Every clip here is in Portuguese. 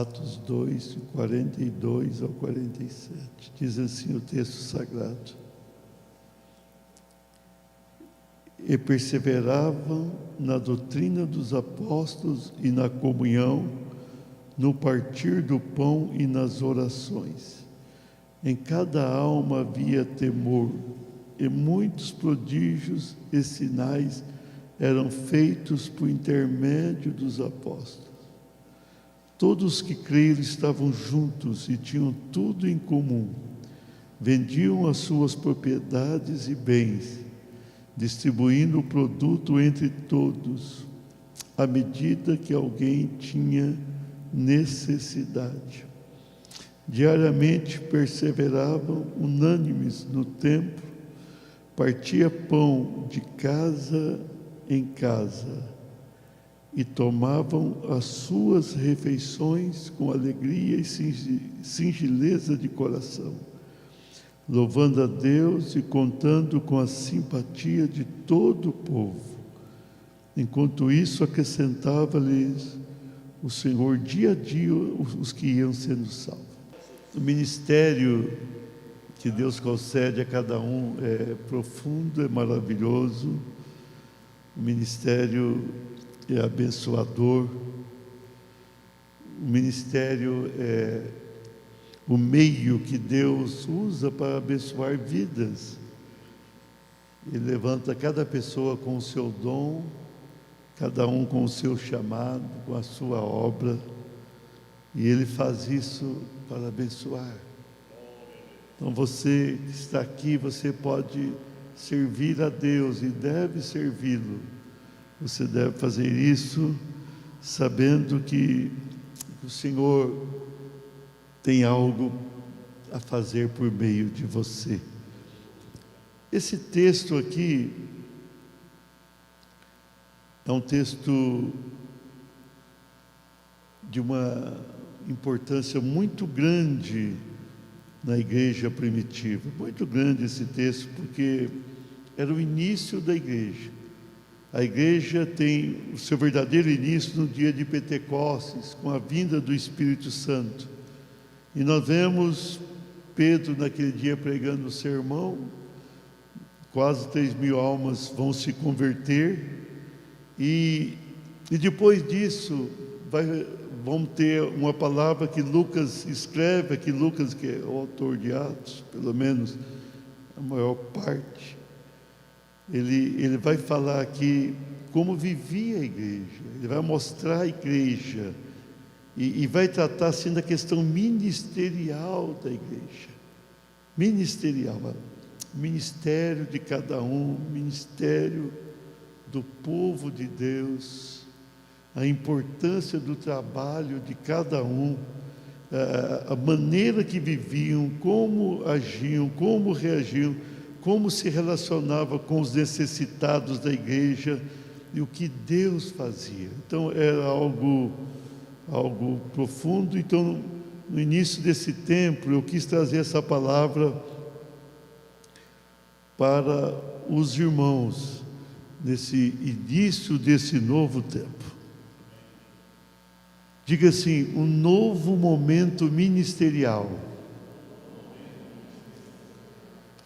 Atos 2, 42 ao 47. Diz assim o texto sagrado: e perseveravam na doutrina dos apóstolos e na comunhão, no partir do pão e nas orações. Em cada alma havia temor, e muitos prodígios e sinais eram feitos por intermédio dos apóstolos. Todos que creram estavam juntos e tinham tudo em comum. Vendiam as suas propriedades e bens, distribuindo o produto entre todos, à medida que alguém tinha necessidade. Diariamente perseveravam unânimes no templo, partia pão de casa em casa e tomavam as suas refeições com alegria e singeleza de coração, louvando a Deus e contando com a simpatia de todo o povo. Enquanto isso, acrescentava-lhes o Senhor dia a dia os que iam sendo salvos. O ministério que Deus concede a cada um é profundo, é maravilhoso. O ministério é abençoador. O ministério é o meio que Deus usa para abençoar vidas. Ele levanta cada pessoa com o seu dom, cada um com o seu chamado, com a sua obra, e Ele faz isso para abençoar. Então você que está aqui, você pode servir a Deus e deve servi-lo. Você deve fazer isso sabendo que o Senhor tem algo a fazer por meio de você. Esse texto aqui é um texto de uma importância muito grande na igreja primitiva. Muito grande esse texto, porque era o início da igreja. A igreja tem o seu verdadeiro início no dia de Pentecostes, com a vinda do Espírito Santo. E nós vemos Pedro naquele dia pregando o sermão, quase 3.000 almas vão se converter, e depois disso vamos ter uma palavra que Lucas escreve, aqui Lucas, que é o autor de Atos, pelo menos a maior parte, ele vai falar aqui como vivia a igreja, ele vai mostrar a igreja, e vai tratar assim da questão ministerial da igreja, ministerial, ministério de cada um, ministério do povo de Deus, a importância do trabalho de cada um, a maneira que viviam, como agiam, como reagiam, como se relacionavam com os necessitados da igreja e o que Deus fazia. Então era algo profundo. Então, no início desse tempo, eu quis trazer essa palavra para os irmãos, nesse início desse novo tempo. Diga assim: um novo momento ministerial.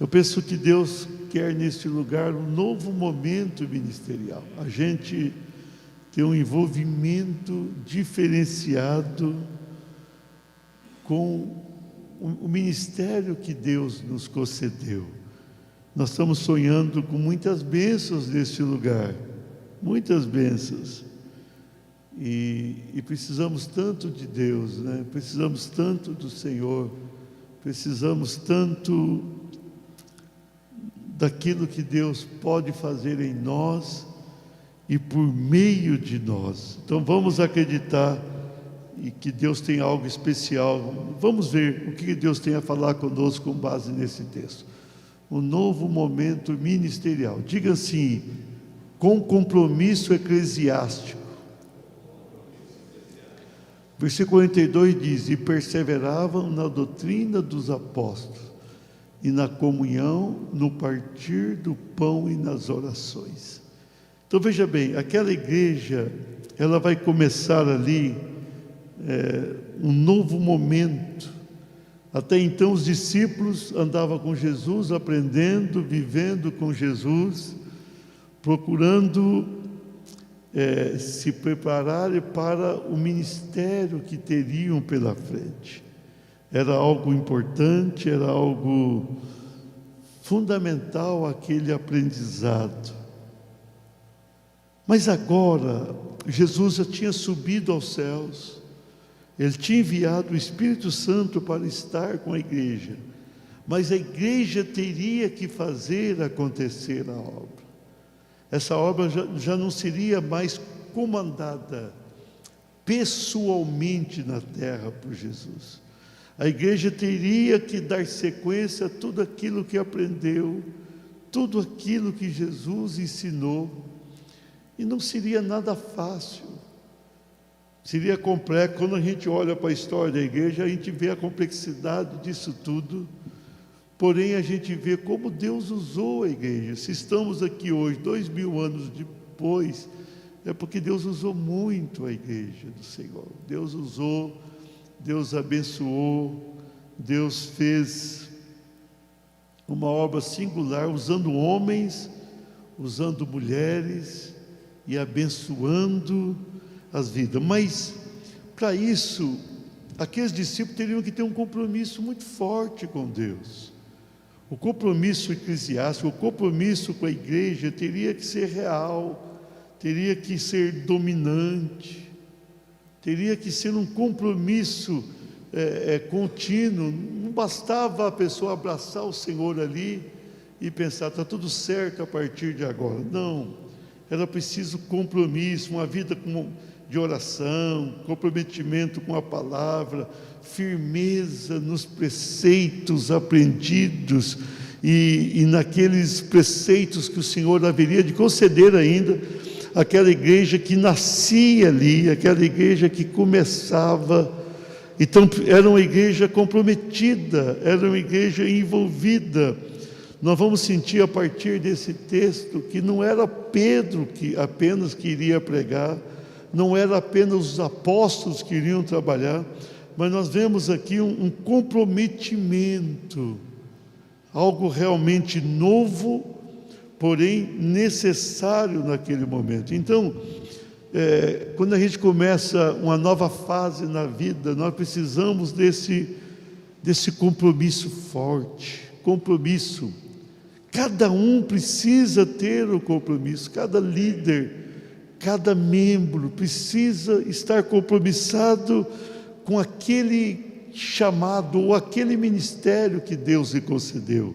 Eu penso que Deus quer neste lugar um novo momento ministerial. A gente tem um envolvimento diferenciado com o ministério que Deus nos concedeu. Nós estamos sonhando com muitas bênçãos neste lugar, muitas bênçãos. E precisamos tanto de Deus, né? Precisamos tanto do Senhor, precisamos tanto daquilo que Deus pode fazer em nós e por meio de nós. Então vamos acreditar e que Deus tem algo especial. Vamos ver o que Deus tem a falar conosco com base nesse texto. Um novo momento ministerial. Diga assim: com compromisso eclesiástico. Versículo 42 diz: e perseveravam na doutrina dos apóstolos, e na comunhão, no partir do pão e nas orações. Então veja bem, aquela igreja, ela vai começar ali um novo momento. Até então os discípulos andavam com Jesus, aprendendo, vivendo com Jesus, procurando se prepararem para o ministério que teriam pela frente. Era algo importante, era algo fundamental aquele aprendizado. Mas agora, Jesus já tinha subido aos céus, Ele tinha enviado o Espírito Santo para estar com a igreja, mas a igreja teria que fazer acontecer a obra. Essa obra já não seria mais comandada pessoalmente na terra por Jesus. A igreja teria que dar sequência a tudo aquilo que aprendeu, tudo aquilo que Jesus ensinou, e não seria nada fácil, seria complexo. Quando a gente olha para a história da igreja, a gente vê a complexidade disso tudo, porém a gente vê como Deus usou a igreja. Se estamos aqui hoje, 2000 anos depois, é porque Deus usou muito a igreja do Senhor. Deus usou, Deus abençoou, Deus fez uma obra singular, usando homens, usando mulheres e abençoando as vidas. Mas, para isso, aqueles discípulos teriam que ter um compromisso muito forte com Deus. O compromisso eclesiástico, o compromisso com a igreja teria que ser real, teria que ser dominante, teria que ser um compromisso contínuo. Não bastava a pessoa abraçar o Senhor ali e pensar, está tudo certo a partir de agora. Não, era preciso compromisso, uma vida de oração, comprometimento com a palavra, firmeza nos preceitos aprendidos e naqueles preceitos que o Senhor haveria de conceder ainda àquela igreja que nascia ali, aquela igreja que começava. Então era uma igreja comprometida, era uma igreja envolvida. Nós vamos sentir a partir desse texto que não era Pedro que apenas queria pregar, não era apenas os apóstolos que iriam trabalhar, mas nós vemos aqui um comprometimento, algo realmente novo, porém necessário naquele momento. Então, quando a gente começa uma nova fase na vida, nós precisamos desse compromisso forte, compromisso. Cada um precisa ter o compromisso, cada líder, cada membro precisa estar compromissado com aquele chamado ou aquele ministério que Deus lhe concedeu.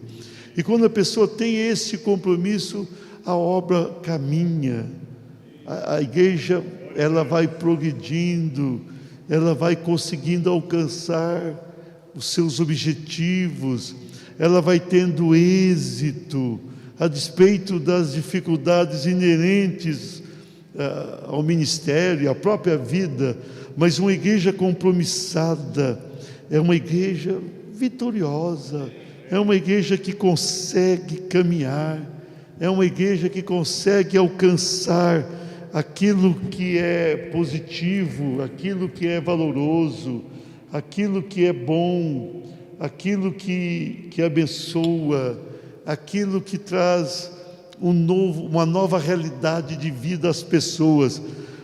E quando a pessoa tem esse compromisso, a obra caminha, a igreja ela vai progredindo, ela vai conseguindo alcançar os seus objetivos, ela vai tendo êxito, a despeito das dificuldades inerentes ao ministério, à própria vida. Mas uma igreja compromissada é uma igreja vitoriosa, é uma igreja que consegue caminhar, é uma igreja que consegue alcançar aquilo que é positivo, aquilo que é valoroso, aquilo que é bom, aquilo que abençoa, aquilo que traz uma nova realidade de vida às pessoas.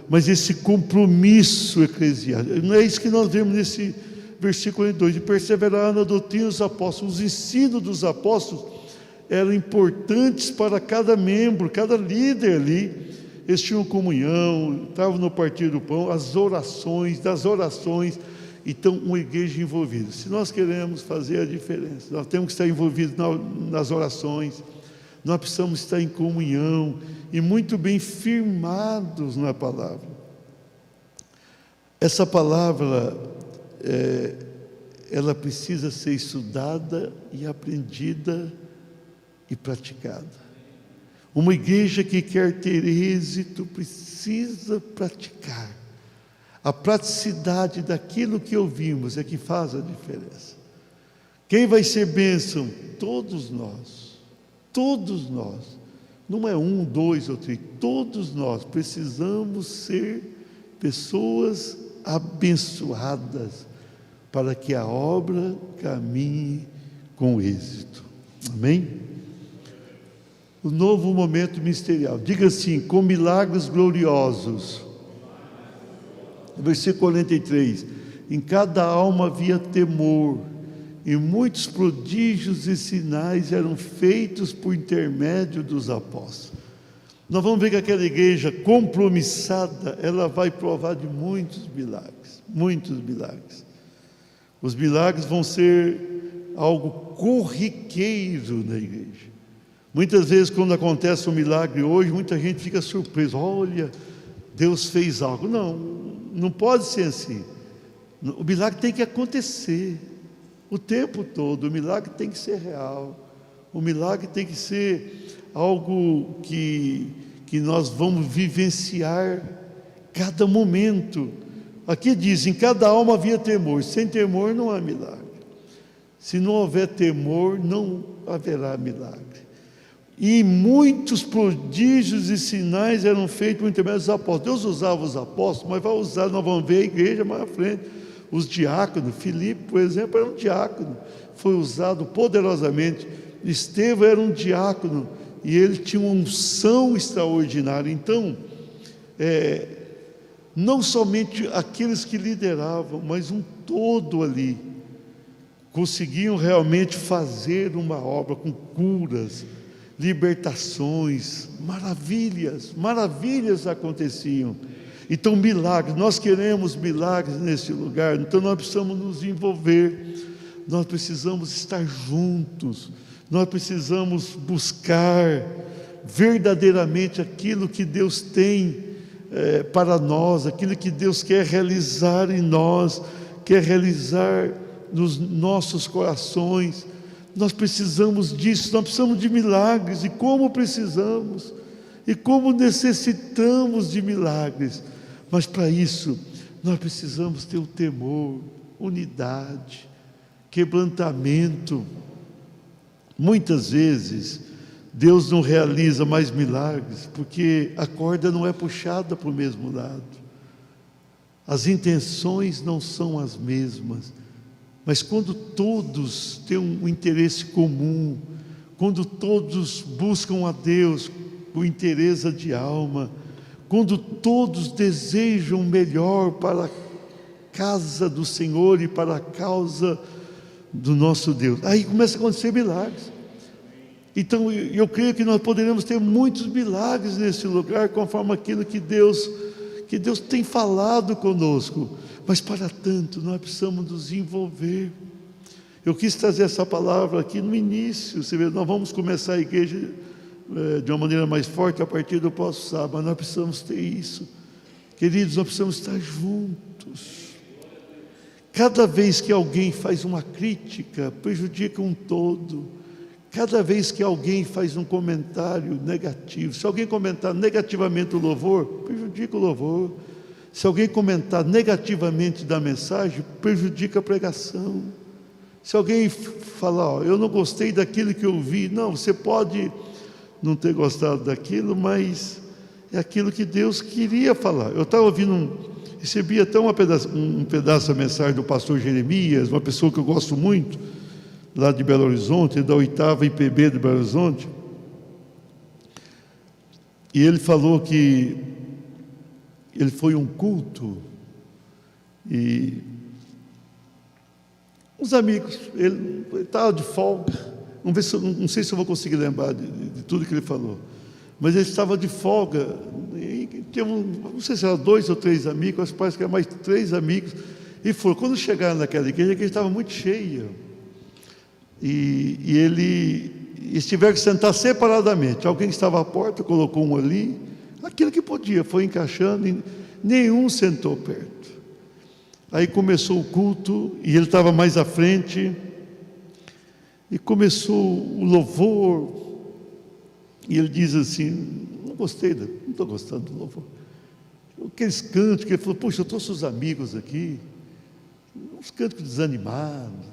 Mas esse compromisso eclesiástico, não é isso que nós vemos nesse versículo 2, de perseverar na doutrina dos apóstolos. Os ensinos dos apóstolos eram importantes para cada membro, cada líder ali. Eles tinham comunhão, estavam no partir do pão, das orações. Então, uma igreja envolvida. Se nós queremos fazer a diferença, nós temos que estar envolvidos nas orações, nós precisamos estar em comunhão e muito bem firmados na palavra. Essa palavra, ela precisa ser estudada e aprendida e praticada. Uma igreja que quer ter êxito precisa praticar. A praticidade daquilo que ouvimos é que faz a diferença. Quem vai ser bênção? Todos nós. Todos nós. Não é um, dois ou três. Todos nós precisamos ser pessoas abençoadas, para que a obra caminhe com êxito. Amém? O novo momento ministerial. Diga assim: com milagres gloriosos. Versículo 43. Em cada alma havia temor, e muitos prodígios e sinais eram feitos por intermédio dos apóstolos. Nós vamos ver que aquela igreja compromissada, ela vai provar de muitos milagres, muitos milagres. Os milagres vão ser algo corriqueiro na igreja. Muitas vezes, quando acontece um milagre hoje, muita gente fica surpresa: olha, Deus fez algo. Não, não pode ser assim. O milagre tem que acontecer o tempo todo. O milagre tem que ser real. O milagre tem que ser algo que nós vamos vivenciar cada momento. Aqui diz: em cada alma havia temor. Sem temor não há milagre. Se não houver temor, não haverá milagre. E muitos prodígios e sinais eram feitos por intermédio dos apóstolos. Deus usava os apóstolos, mas vai usar, nós vamos ver a igreja mais à frente. Os diáconos, Filipe, por exemplo, era um diácono, foi usado poderosamente. Estevão era um diácono, e ele tinha uma unção extraordinária. Então, não somente aqueles que lideravam, mas um todo ali, conseguiam realmente fazer uma obra com curas, libertações, maravilhas aconteciam. Então, milagres, nós queremos milagres nesse lugar, então nós precisamos nos envolver, nós precisamos estar juntos, nós precisamos buscar verdadeiramente aquilo que Deus tem para nós, aquilo que Deus quer realizar em nós, quer realizar nos nossos corações. Nós precisamos disso, nós precisamos de milagres. E como precisamos, e como necessitamos de milagres. Mas para isso, nós precisamos ter o temor, unidade, quebrantamento. Muitas vezes, Deus não realiza mais milagres, porque a corda não é puxada para o mesmo lado. As intenções não são as mesmas. Mas quando todos têm um interesse comum, quando todos buscam a Deus por interesse de alma, quando todos desejam melhor para a casa do Senhor e para a causa do nosso Deus, aí começa a acontecer milagres. Então eu creio que nós poderemos ter muitos milagres nesse lugar, conforme aquilo que Deus tem falado conosco. Mas para tanto nós precisamos nos envolver. Eu quis trazer essa palavra aqui no início. Você vê, nós vamos começar a igreja de uma maneira mais forte a partir do próximo sábado, mas nós precisamos ter isso. Queridos, nós precisamos estar juntos. Cada vez que alguém faz uma crítica, prejudica um todo. Cada vez que alguém faz um comentário negativo, se alguém comentar negativamente o louvor, prejudica o louvor. Se alguém comentar negativamente da mensagem, prejudica a pregação. Se alguém falar: eu não gostei daquilo que eu vi, não, você pode não ter gostado daquilo, mas é aquilo que Deus queria falar. Eu estava ouvindo, recebi até um pedaço da mensagem do pastor Jeremias, uma pessoa que eu gosto muito, lá de Belo Horizonte, da 8ª IPB de Belo Horizonte, e ele falou que ele foi um culto, e os amigos, ele estava de folga, não sei se eu vou conseguir lembrar de tudo que ele falou, mas ele estava de folga, e tinha não sei se eram 2 ou 3 amigos, parece que eram mais 3 amigos, e foram. Quando chegaram naquela igreja, a igreja estava muito cheia, e eles tiveram que sentar separadamente. Alguém estava à porta, colocou um ali, aquilo que podia, foi encaixando, e nenhum sentou perto. Aí começou o culto, e ele estava mais à frente, e começou o louvor, e ele diz assim: não estou gostando do louvor. Aqueles cânticos, ele falou: puxa, eu trouxe os amigos aqui, uns cânticos desanimados,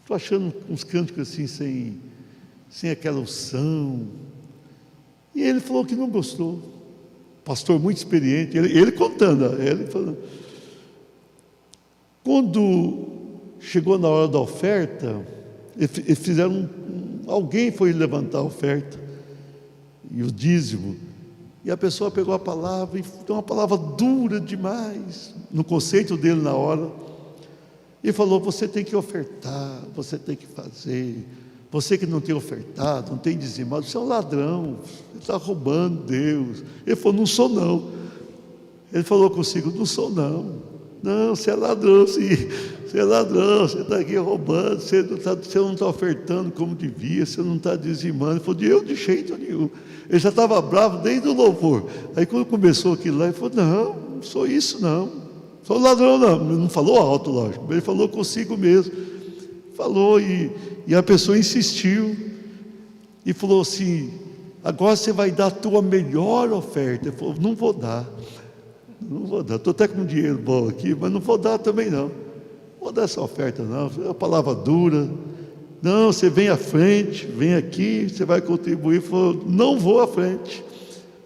estou achando uns cânticos assim, sem aquela unção. E ele falou que não gostou. Pastor muito experiente, ele contando, ele falando. Quando chegou na hora da oferta, eles fizeram, alguém foi levantar a oferta, e o dízimo, e a pessoa pegou a palavra, e deu uma palavra dura demais, no conceito dele na hora, e falou: você tem que ofertar, você tem que fazer, você que não tem ofertado, não tem dizimado, você é um ladrão, você está roubando Deus. Ele falou: não sou não. Ele falou consigo: não sou não. Não, você é ladrão sim, você é ladrão, você está aqui roubando, você não está ofertando como devia, você não está dizimando. Ele falou: eu de jeito nenhum. Ele já estava bravo desde o louvor. Aí quando começou aquilo lá, ele falou: não sou isso não, sou ladrão não. Ele não falou alto, lógico, ele falou consigo mesmo. Falou, e a pessoa insistiu e falou assim: agora você vai dar a tua melhor oferta. Ele falou: não vou dar, estou até com dinheiro bom aqui, mas não vou dar também não, vou dar essa oferta não, é uma palavra dura. Não, você vem à frente, vem aqui, você vai contribuir. Ele falou: não vou à frente,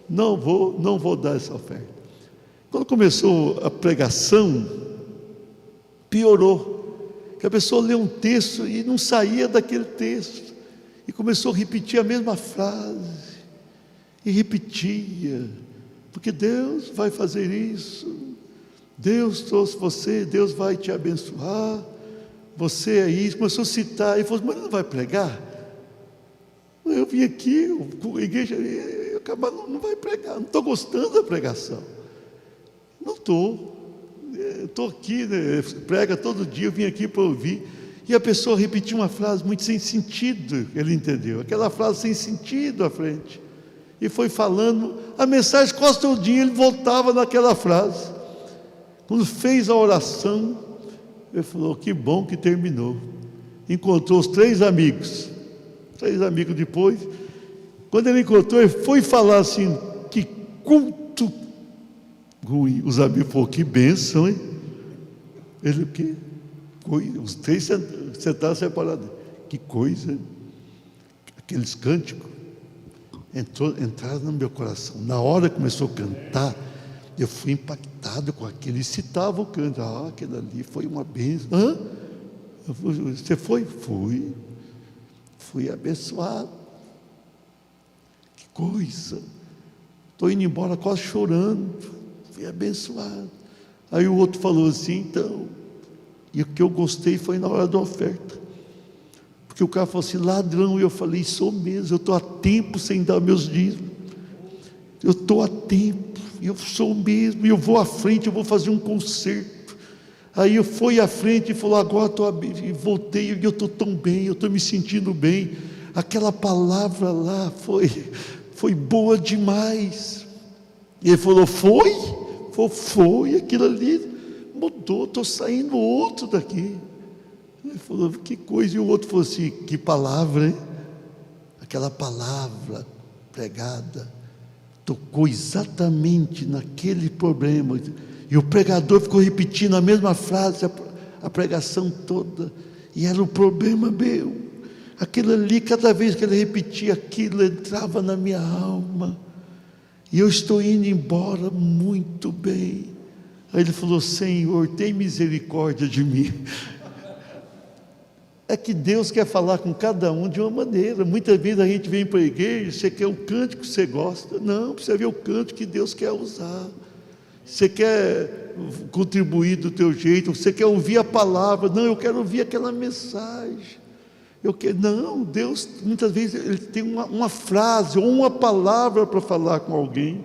não vou dar essa oferta. Quando começou a pregação, piorou, que a pessoa lê um texto e não saía daquele texto, e começou a repetir a mesma frase, e repetia, porque Deus vai fazer isso, Deus trouxe você, Deus vai te abençoar, você é isso. Começou a citar, e falou: mas não vai pregar? Eu vim aqui, a igreja, não vai pregar, não estou gostando da pregação, não estou. Estou aqui, né, prega todo dia, eu vim aqui para ouvir. E a pessoa repetiu uma frase muito sem sentido, ele entendeu, aquela frase sem sentido à frente, e foi falando, a mensagem quase todo dia ele voltava naquela frase. Quando fez a oração, ele falou: que bom que terminou. Encontrou os três amigos depois. Quando ele encontrou, ele foi falar assim: que culto ruim. Os amigos falaram: que bênção, hein? Ele: o quê? Os três sentaram separados. Que coisa, hein? Aqueles cânticos entraram no meu coração. Na hora que começou a cantar, eu fui impactado com aquilo. E citava o canto: aquele ali foi uma bênção. Você foi? Fui abençoado. Que coisa, estou indo embora quase chorando, fui abençoado. Aí o outro falou assim: então, e o que eu gostei foi na hora da oferta, porque o cara falou assim: ladrão. E eu falei: sou mesmo, eu estou há tempo sem dar meus dízimos, eu estou há tempo, eu sou mesmo, e eu vou à frente, eu vou fazer um concerto. Aí eu fui à frente e falou: agora e voltei, e eu estou tão bem, eu estou me sentindo bem. Aquela palavra lá foi boa demais. E ele falou: foi, aquilo ali mudou, estou saindo outro daqui. Ele falou: que coisa. E o outro falou assim: que palavra, hein? Aquela palavra pregada tocou exatamente naquele problema, e o pregador ficou repetindo a mesma frase a pregação toda, e era o problema meu. Aquilo ali, cada vez que ele repetia aquilo, entrava na minha alma, e eu estou indo embora muito bem. Aí ele falou: Senhor, tem misericórdia de mim. É que Deus quer falar com cada um de uma maneira. Muitas vezes a gente vem para a igreja, você quer um cântico que você gosta. Não, precisa ver o cântico que Deus quer usar. Você quer contribuir do teu jeito, você quer ouvir a palavra. Não, eu quero ouvir aquela mensagem. Não, Deus muitas vezes Ele tem uma frase ou uma palavra para falar com alguém.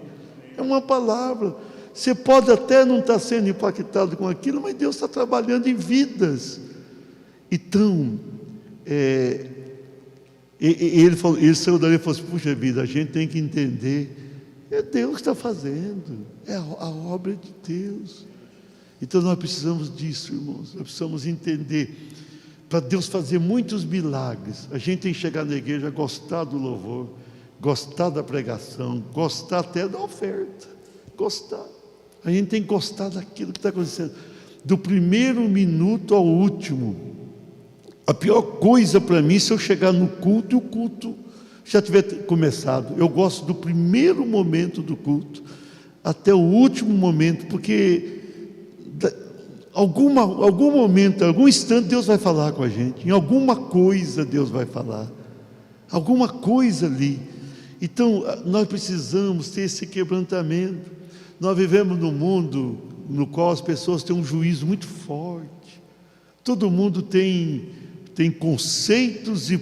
É uma palavra. Você pode até não estar sendo impactado com aquilo, mas Deus está trabalhando em vidas. Então, ele saiu dali e falou assim: puxa vida, a gente tem que entender, é Deus que está fazendo, é a obra de Deus. Então nós precisamos disso, irmãos, nós precisamos entender. Para Deus fazer muitos milagres, a gente tem que chegar na igreja, gostar do louvor, gostar da pregação, gostar até da oferta, gostar. A gente tem que gostar daquilo que está acontecendo, do primeiro minuto ao último. A pior coisa para mim, se eu chegar no culto e o culto já tiver começado, eu gosto do primeiro momento do culto até o último momento, porque algum momento, algum instante Deus vai falar com a gente, em alguma coisa Deus vai falar, alguma coisa ali. Então nós precisamos ter esse quebrantamento. Nós vivemos num mundo no qual as pessoas têm um juízo muito forte, todo mundo tem conceitos e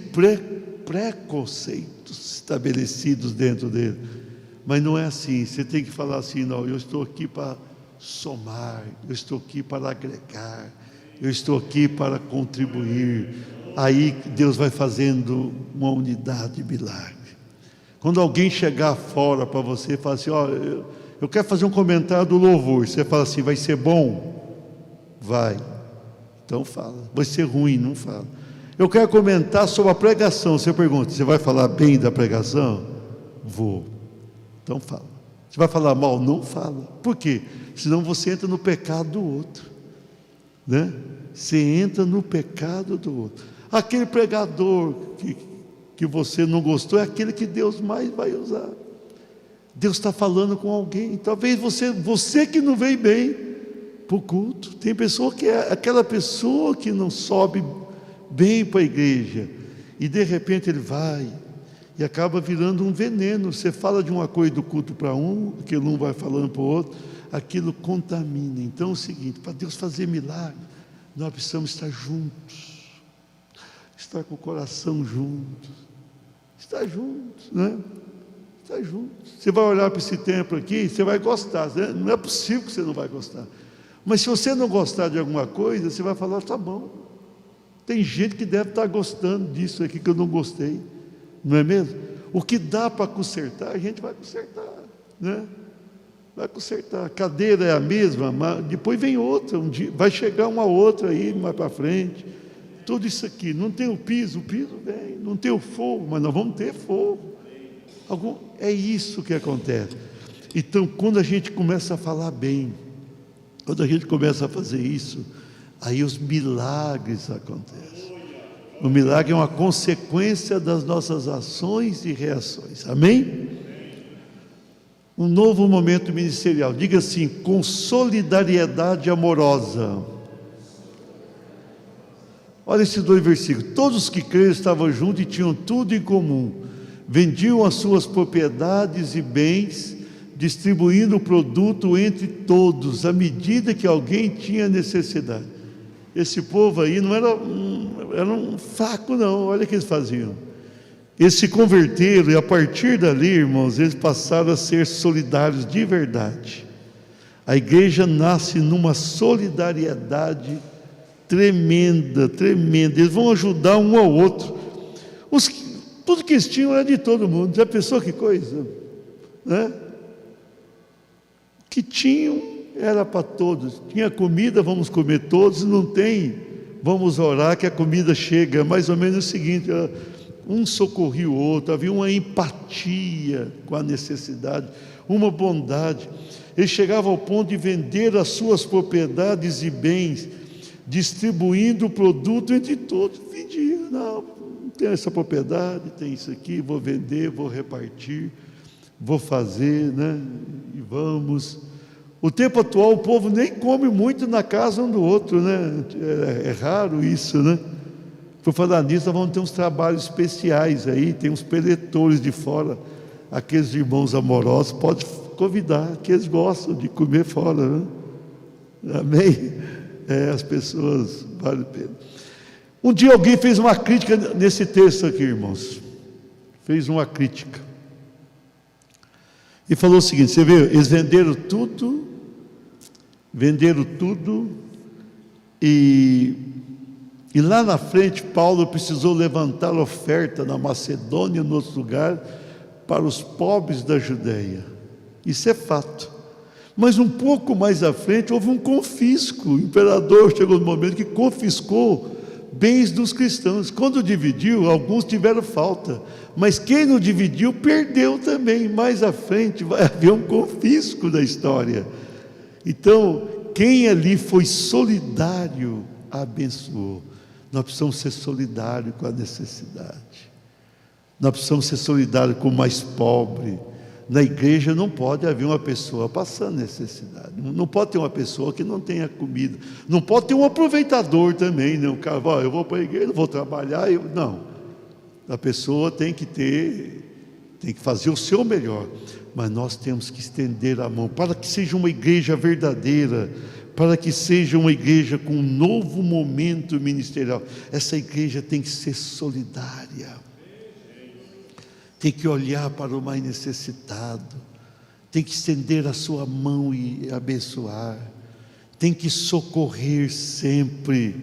preconceitos estabelecidos dentro dele, mas não é assim. Você tem que falar assim: não, eu estou aqui para somar, eu estou aqui para agregar, eu estou aqui para contribuir. Aí Deus vai fazendo uma unidade de milagre. Quando alguém chegar fora para você e falar assim: ó, eu quero fazer um comentário do louvor, você fala assim: vai ser bom? Vai, então fala. Vai ser ruim? Não fala. Eu quero comentar sobre a pregação, você pergunta: você vai falar bem da pregação? Vou, então fala. Você vai falar mal? Não fala. Por quê? Senão você entra no pecado do outro, né? Você entra no pecado do outro. Aquele pregador que você não gostou é aquele que Deus mais vai usar. Deus está falando com alguém. Talvez você que não veio bem para o culto. Tem pessoa que é aquela pessoa que não sobe bem para a igreja, e de repente ele vai e acaba virando um veneno. Você fala de uma coisa do culto para um, aquele um vai falando para o outro, aquilo contamina. Então é o seguinte: para Deus fazer milagre, nós precisamos estar juntos, estar com o coração juntos, estar juntos, né? Estar juntos. Você vai olhar para esse templo aqui, você vai gostar, né? Não é possível que você não vai gostar. Mas se você não gostar de alguma coisa, você vai falar: tá bom, tem gente que deve estar gostando disso aqui que eu não gostei, não é mesmo? O que dá para consertar, a gente vai consertar, né? Vai consertar. A cadeira é a mesma, mas depois vem outra, um dia vai chegar uma outra aí mais para frente. Tudo isso aqui, não tem o piso vem, não tem o fogo, mas nós vamos ter fogo. É isso que acontece. Então, quando a gente começa a falar bem, quando a gente começa a fazer isso, aí os milagres acontecem. O milagre é uma consequência das nossas ações e reações. Amém? Um novo momento ministerial. Diga assim: com solidariedade amorosa. Olha esses dois versículos. Todos os que creram estavam juntos e tinham tudo em comum. Vendiam as suas propriedades e bens, distribuindo o produto entre todos, à medida que alguém tinha necessidade. Esse povo aí não era um fraco, não. Olha o que eles faziam. Eles se converteram e a partir dali, irmãos, eles passaram a ser solidários de verdade. A igreja nasce numa solidariedade tremenda, tremenda. Eles vão ajudar um ao outro. Tudo que eles tinham era de todo mundo. Já pensou que coisa? Né? O que tinham era para todos. Tinha comida, vamos comer todos. Não tem, vamos orar que a comida chega. É mais ou menos o seguinte: um socorria o outro, havia uma empatia com a necessidade, uma bondade. Eles chegavam ao ponto de vender as suas propriedades e bens, distribuindo o produto entre todos. Vendia: não, tem essa propriedade, tem isso aqui, vou vender, vou repartir, vou fazer, né? E vamos. O tempo atual, o povo nem come muito na casa um do outro, né? É raro isso, né? Por falar nisso, nós vamos ter uns trabalhos especiais aí, tem uns preletores de fora, aqueles irmãos amorosos, pode convidar, que eles gostam de comer fora, né? Amém? As pessoas, vale a pena. Um dia alguém fez uma crítica nesse texto aqui, irmãos. Fez uma crítica. E falou o seguinte: você vê, eles venderam tudo, e lá na frente Paulo precisou levantar oferta na Macedônia e no outro lugar para os pobres da Judeia. Isso é fato. Mas um pouco mais à frente houve um confisco. O imperador chegou no momento que confiscou bens dos cristãos. Quando dividiu, alguns tiveram falta, mas quem não dividiu perdeu também. Mais à frente vai haver um confisco da história. Então, quem ali foi solidário, abençoou. Nós precisamos ser solidários com a necessidade. Nós precisamos ser solidários com o mais pobre. na igreja não pode haver uma pessoa passando necessidade, não pode ter uma pessoa que não tenha comida, não pode ter um aproveitador também, né? O cara, eu vou para a igreja, vou trabalhar, não, a pessoa tem que fazer o seu melhor, mas nós temos que estender a mão, para que seja uma igreja verdadeira, para que seja uma igreja com um novo momento ministerial. Essa igreja tem que ser solidária, tem que olhar para o mais necessitado, tem que estender a sua mão e abençoar, tem que socorrer sempre,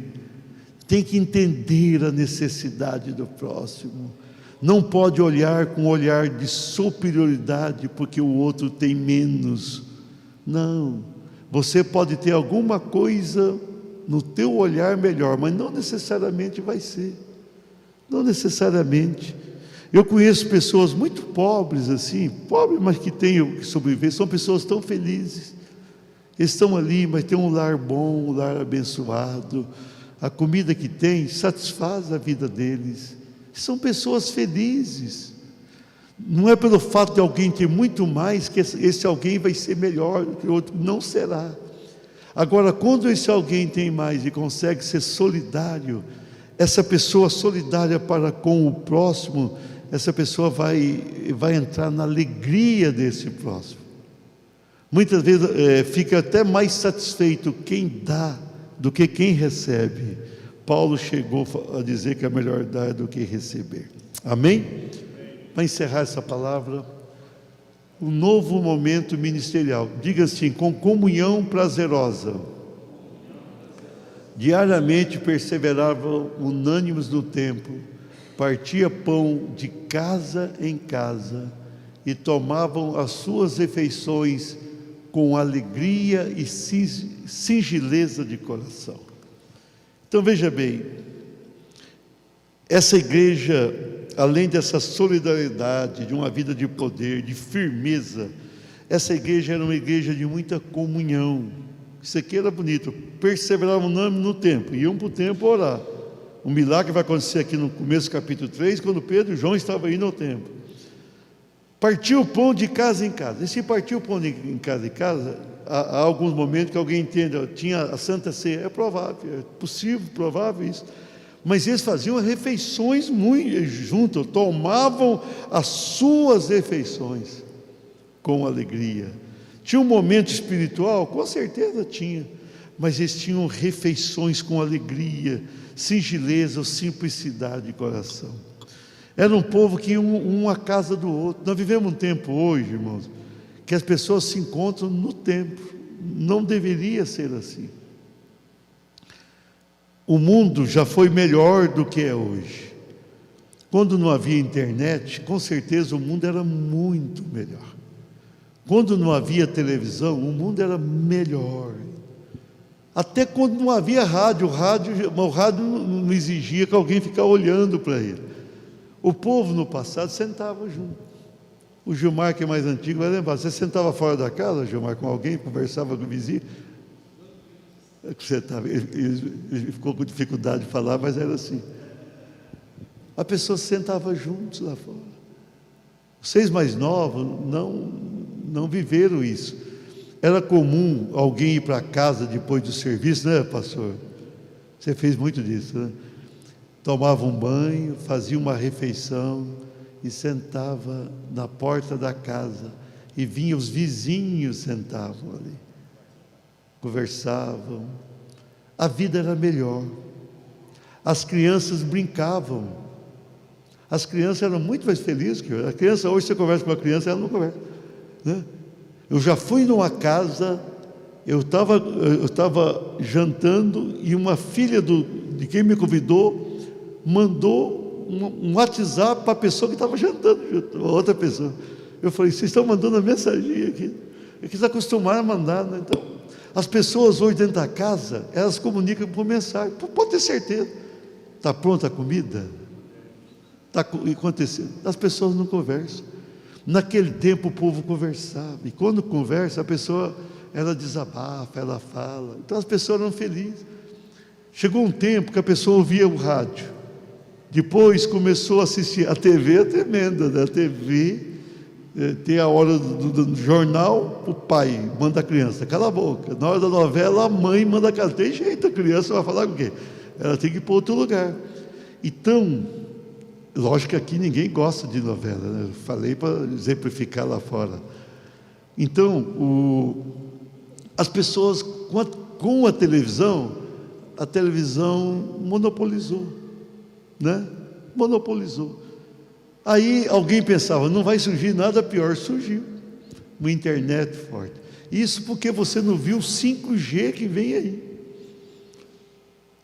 tem que entender a necessidade do próximo, não pode olhar com um olhar de superioridade porque o outro tem menos. Não, você pode ter alguma coisa no teu olhar melhor, mas não necessariamente vai ser, não necessariamente. Eu conheço pessoas muito pobres assim, pobres, mas que têm que sobreviver, são pessoas tão felizes, eles estão ali, mas tem um lar bom, um lar abençoado, a comida que tem satisfaz a vida deles, são pessoas felizes. Não é pelo fato de alguém ter muito mais que esse alguém vai ser melhor do que o outro, não será. Agora, quando esse alguém tem mais e consegue ser solidário, essa pessoa solidária para com o próximo, essa pessoa vai entrar na alegria desse próximo. Muitas vezes fica até mais satisfeito quem dá do que quem recebe. Paulo chegou a dizer que é melhor dar do que receber. Amém? Para encerrar essa palavra, um novo momento ministerial. Diga assim: com comunhão prazerosa. Diariamente perseveravam unânimes no templo, partia pão de casa em casa e tomavam as suas refeições com alegria e singeleza de coração. Então veja bem, essa igreja, além dessa solidariedade, de uma vida de poder, de firmeza, essa igreja era uma igreja de muita comunhão. Isso aqui era bonito, perseveravam unânimes no templo, iam para o templo orar. Um milagre vai acontecer aqui no começo do capítulo 3, quando Pedro e João estavam indo ao templo. Partiu o pão de casa em casa. E se partiu o pão de casa em casa, há alguns momentos que alguém entende, tinha a Santa Ceia, é provável, é possível, provável isso. Mas eles faziam refeições muito juntos, tomavam as suas refeições com alegria. Tinha um momento espiritual? Com certeza tinha, mas eles tinham refeições com alegria, singeleza, simplicidade de coração. Era um povo que ia um à casa do outro. Nós vivemos um tempo hoje, irmãos, que as pessoas se encontram no templo. Não deveria ser assim. O mundo já foi melhor do que é hoje. Quando não havia internet, com certeza o mundo era muito melhor. Quando não havia televisão, o mundo era melhor. Até quando não havia rádio, o rádio não exigia que alguém ficasse olhando para ele. O povo no passado sentava junto. O Gilmar, que é mais antigo, vai lembrar. Você sentava fora da casa, Gilmar, com alguém, conversava com o vizinho. Ele ficou com dificuldade de falar, mas era assim. A pessoa sentava juntos lá fora. Vocês mais novos não viveram isso. Era comum alguém ir para casa depois do serviço, né, pastor? Você fez muito disso, né? Tomava um banho, fazia uma refeição e sentava na porta da casa. E vinham os vizinhos, sentavam ali, conversavam. A vida era melhor. As crianças brincavam. As crianças eram muito mais felizes que hoje. A criança, hoje você conversa com uma criança, ela não conversa, né? Eu já fui numa casa, eu estava jantando e uma filha de quem me convidou mandou um WhatsApp para a pessoa que estava jantando junto, outra pessoa. Eu falei: vocês estão mandando a mensagem aqui. Eles acostumaram a mandar, né? Então, as pessoas hoje dentro da casa, elas comunicam por mensagem. Pode ter certeza. Está pronta a comida? Está acontecendo. As pessoas não conversam. Naquele tempo o povo conversava, e quando conversa, a pessoa, ela desabafa, ela fala. Então as pessoas eram felizes. Chegou um tempo que a pessoa ouvia o rádio, depois começou a assistir a TV, é tremenda, né? A TV Tem a hora do jornal, o pai manda a criança, cala a boca. Na hora da novela, a mãe manda a criança. Tem jeito, a criança vai falar com o quê? Ela tem que ir para outro lugar. Então, lógico que aqui ninguém gosta de novela, né? Eu falei para exemplificar lá fora. Então, as pessoas, com a televisão monopolizou, né? Monopolizou. Aí alguém pensava, não vai surgir nada pior, surgiu uma internet forte. Isso porque você não viu o 5G que vem aí.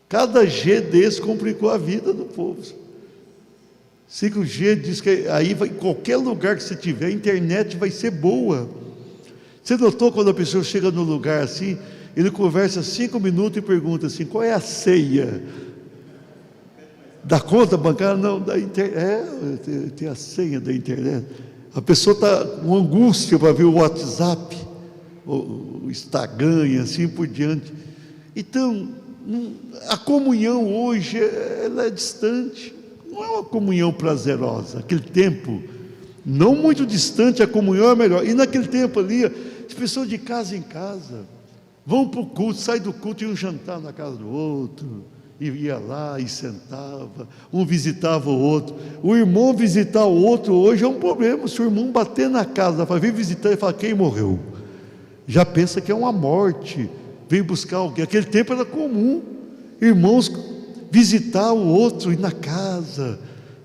Cada G desse complicou a vida do povo. 5G diz que aí vai, em qualquer lugar que você tiver, a internet vai ser boa. Você notou quando a pessoa chega no lugar assim, ele conversa 5 minutos e pergunta assim, qual é a senha? Da conta bancária? Não, da internet. Tem a senha da internet. A pessoa está com angústia para ver o WhatsApp, o Instagram e assim por diante. Então, a comunhão hoje, ela é distante. Não é uma comunhão prazerosa. Aquele tempo, não muito distante, a comunhão é melhor. E naquele tempo ali, as pessoas de casa em casa vão para o culto, saem do culto e iam jantar na casa do outro. E ia lá e sentava, um visitava o outro. O irmão visitar o outro hoje é um problema. Se o irmão bater na casa para vir visitar e falar quem morreu, já pensa que é uma morte, vem buscar alguém. Aquele tempo era comum, irmãos visitar o outro, ir na casa,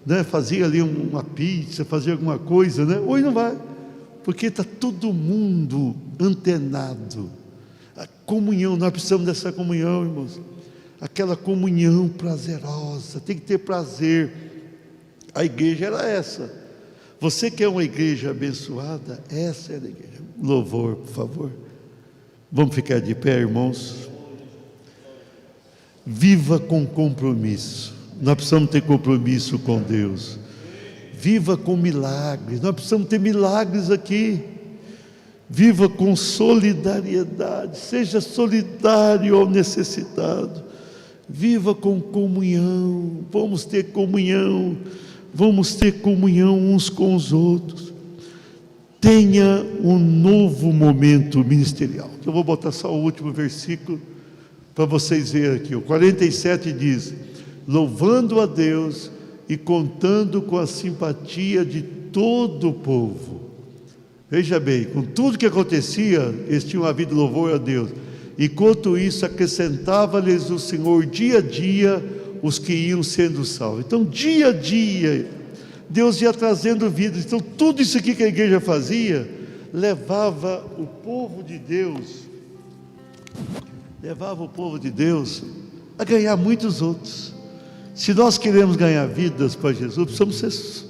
né? Fazia ali uma pizza, fazia alguma coisa, né? Hoje não vai, porque está todo mundo antenado. A comunhão, nós precisamos dessa comunhão, irmãos. Aquela comunhão prazerosa, tem que ter prazer. A igreja era essa. Você quer uma igreja abençoada? Essa era a igreja. Louvor, por favor. Vamos ficar de pé, irmãos. Viva com compromisso. Nós precisamos ter compromisso com Deus. Viva com milagres. Nós precisamos ter milagres aqui. Viva com solidariedade. Seja solidário ao necessitado. Viva com comunhão, vamos ter comunhão uns com os outros. Tenha um novo momento ministerial. Eu vou botar só o último versículo para vocês verem aqui. O 47 diz: louvando a Deus e contando com a simpatia de todo o povo. Veja bem, com tudo que acontecia, eles tinham havido louvor a Deus. Enquanto isso, acrescentava-lhes o Senhor dia a dia os que iam sendo salvos. Então, dia a dia, Deus ia trazendo vidas. Então, tudo isso aqui que a igreja fazia, levava o povo de Deus a ganhar muitos outros. Se nós queremos ganhar vidas para Jesus, precisamos ser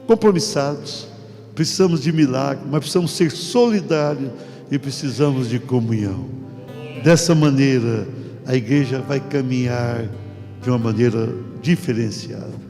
compromissados, precisamos de milagre, mas precisamos ser solidários e precisamos de comunhão. Dessa maneira, a igreja vai caminhar de uma maneira diferenciada.